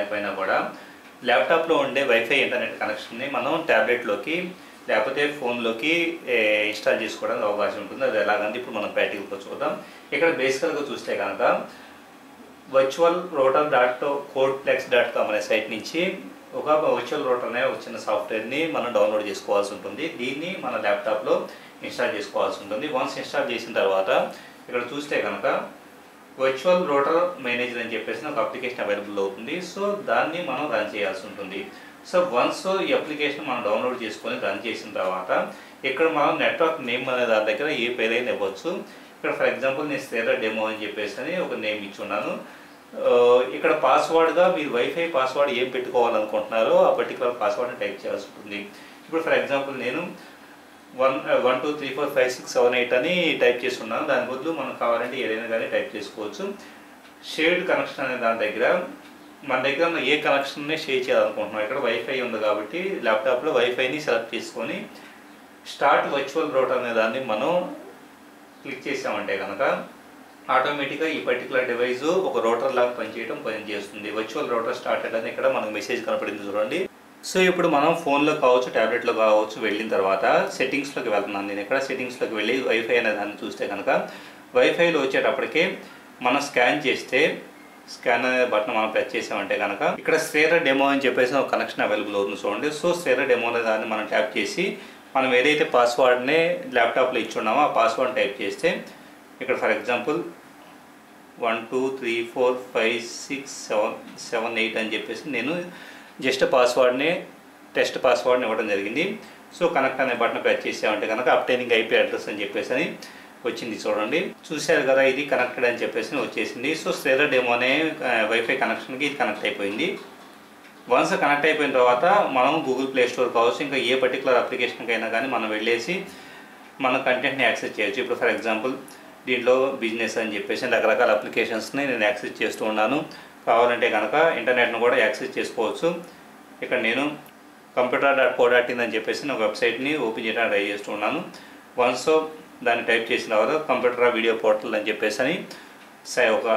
లేకపోయినా కూడా ల్యాప్టాప్లో ఉండే వైఫై ఇంటర్నెట్ కనెక్షన్ని మనం ట్యాబ్లెట్లోకి లేకపోతే ఫోన్లోకి ఇన్స్టాల్ చేసుకోవడానికి అవకాశం ఉంటుంది. అది ఎలాగంటే ఇప్పుడు మనం ప్రాక్టికల్గా చూద్దాం. ఇక్కడ బేసికల్గా చూస్తే కనుక virtualrouter.codeplex.com అనే సైట్ నుంచి ఒక వర్చువల్ రూటర్ అనే ఒక చిన్న సాఫ్ట్వేర్ని మనం డౌన్లోడ్ చేసుకోవాల్సి ఉంటుంది. దీన్ని మన ల్యాప్టాప్లో ఇన్స్టాల్ చేసుకోవాల్సి ఉంటుంది. వన్స్ ఇన్స్టాల్ చేసిన తర్వాత ఇక్కడ చూస్తే కనుక వర్చువల్ రూటర్ మేనేజర్ అని చెప్పేసి ఒక అప్లికేషన్ అవైలబుల్ అవుతుంది. సో దాన్ని మనం రన్ చేయాల్సి ఉంటుంది. సో వన్స్ ఈ అప్లికేషన్ మనం డౌన్లోడ్ చేసుకొని రన్ చేసిన తర్వాత ఇక్కడ మనం నెట్వర్క్ నేమ్ అనే దాని దగ్గర ఏ పేరైనా ఇవ్వచ్చు. ఇక్కడ ఫర్ ఎగ్జాంపుల్ నేను శ్రీధర్ డెమో అని చెప్పేసి ఒక నేమ్ ఇచ్చున్నాను. ఇక్కడ పాస్వర్డ్గా మీరు వైఫై పాస్వర్డ్ ఏం పెట్టుకోవాలనుకుంటున్నారో ఆ పర్టికులర్ పాస్వర్డ్ని టైప్ చేయాల్సి ఉంటుంది. ఇప్పుడు ఫర్ ఎగ్జాంపుల్ నేను 1234567 అని టైప్ చేసి ఉన్నాను. దాని బదులు మనకు కావాలంటే ఏదైనా కానీ టైప్ చేసుకోవచ్చు. షేర్డ్ కనెక్షన్ అనే దాని దగ్గర మన దగ్గర ఏ కనెక్షన్ని షేర్ చేయాలనుకుంటున్నాం. ఇక్కడ వైఫై ఉంది కాబట్టి ల్యాప్టాప్లో వైఫైని సెలెక్ట్ చేసుకొని స్టార్ట్ వర్చువల్ రూటర్ అనే దాన్ని మనం క్లిక్ చేసామంటే కనుక ఆటోమేటిక్గా ఈ పర్టికులర్ డివైస్ ఒక రూటర్ లాగా పనిచేస్తుంది. వర్చువల్ రూటర్ స్టార్టెడ్ అని ఇక్కడ మనకు మెసేజ్ కనపడింది చూడండి. సో ఇప్పుడు మనం ఫోన్లో కావచ్చు ట్యాబ్లెట్లో కావచ్చు వెళ్ళిన తర్వాత సెట్టింగ్స్లోకి వెళ్తున్నాను. నేను ఇక్కడ సెట్టింగ్స్లోకి వెళ్ళి వైఫై అనే దాన్ని చూస్తే కనుక వైఫైలో వచ్చేటప్పటికి మనం స్కాన్ చేస్తే స్కాన్ అనే బటన్ మనం ప్రెస్ చేసామంటే కనుక ఇక్కడ శ్రీధర్ డెమో అని చెప్పేసి ఒక కనెక్షన్ అవైలబుల్ అవుతుంది చూడండి. సో శ్రీధర్ డెమో అనే దాన్ని మనం ట్యాప్ చేసి మనం ఏదైతే పాస్వర్డ్ని ల్యాప్టాప్లో ఇచ్చున్నామో ఆ పాస్వర్డ్ టైప్ చేస్తే ఇక్కడ ఫర్ ఎగ్జాంపుల్ 123456778 అని చెప్పేసి నేను జస్ట్ పాస్వర్డ్ని టెస్ట్ పాస్వర్డ్ని ఇవ్వడం జరిగింది. సో కనెక్ట్ అనే బటన్ ప్రెస్ చేసామంటే కనుక అప్టైనింగ్ ఐపీ అడ్రస్ అని చెప్పేసి అని వచ్చింది చూడండి. చూశారు కదా, ఇది కనెక్టెడ్ అని చెప్పేసి వచ్చేసింది. సో శ్రీధర్ డెమో అనే వైఫై కనెక్షన్కి ఇది కనెక్ట్ అయిపోయింది. వన్స్ కనెక్ట్ అయిపోయిన తర్వాత మనం గూగుల్ ప్లే స్టోర్ కావచ్చు ఇంకా ఏ పర్టికులర్ అప్లికేషన్కి అయినా కానీ మనం వెళ్ళేసి మన కంటెంట్ని యాక్సెస్ చేయొచ్చు. ఇప్పుడు ఫర్ ఎగ్జాంపుల్ దీంట్లో బిజినెస్ అని చెప్పేసి రకరకాల అప్లికేషన్స్ని నేను యాక్సెస్ చేస్తూ ఉన్నాను. కావాలంటే కనుక ఇంటర్నెట్ను కూడా యాక్సెస్ చేసుకోవచ్చు. ఇక్కడ నేను computer.co.in అని చెప్పేసి ఒక వెబ్సైట్ని ఓపెన్ చేయడానికి ట్రై చేస్తూ ఉన్నాను. వన్స్ దాన్ని టైప్ చేసిన తర్వాత కంప్యూటర్ వీడియో పోర్టల్ అని చెప్పేసి అని ఒక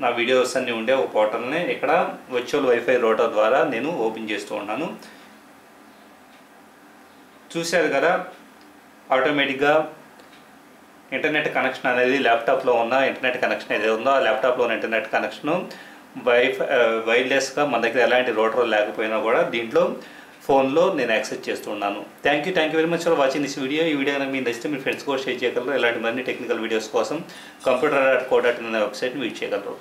నా వీడియోస్ అన్నీ ఉండే ఒక పోర్టల్ని ఇక్కడ వర్చువల్ వైఫై రూటర్ ద్వారా నేను ఓపెన్ చేస్తూ ఉన్నాను. చూశారు కదా, ఆటోమేటిక్గా ఇంటర్నెట్ కనెక్షన్ అనేది ల్యాప్టాప్లో ఉన్న ఇంటర్నెట్ కనెక్షన్ ఏదైతే ఉందో ఆ ల్యాప్టాప్లో ఉన్న ఇంటర్నెట్ కనెక్షను వైర్లెస్గా మన దగ్గర ఎలాంటి రూటర్ లేకపోయినా కూడా దీంట్లో ఫోన్లో నేను యాక్సెస్ చేస్తున్నాను. Thank you very much for watching this video. ఈ వీడియో కనుక మీకు నచ్చితే మీ ఫ్రెండ్స్ కూడా షేర్ చేయగలరు. ఇలాంటి మరిన్ని టెక్నికల్ వీడియోస్ కోసం computer.co.in అనే వెబ్సైట్ని విజిట్ చేయగలరు.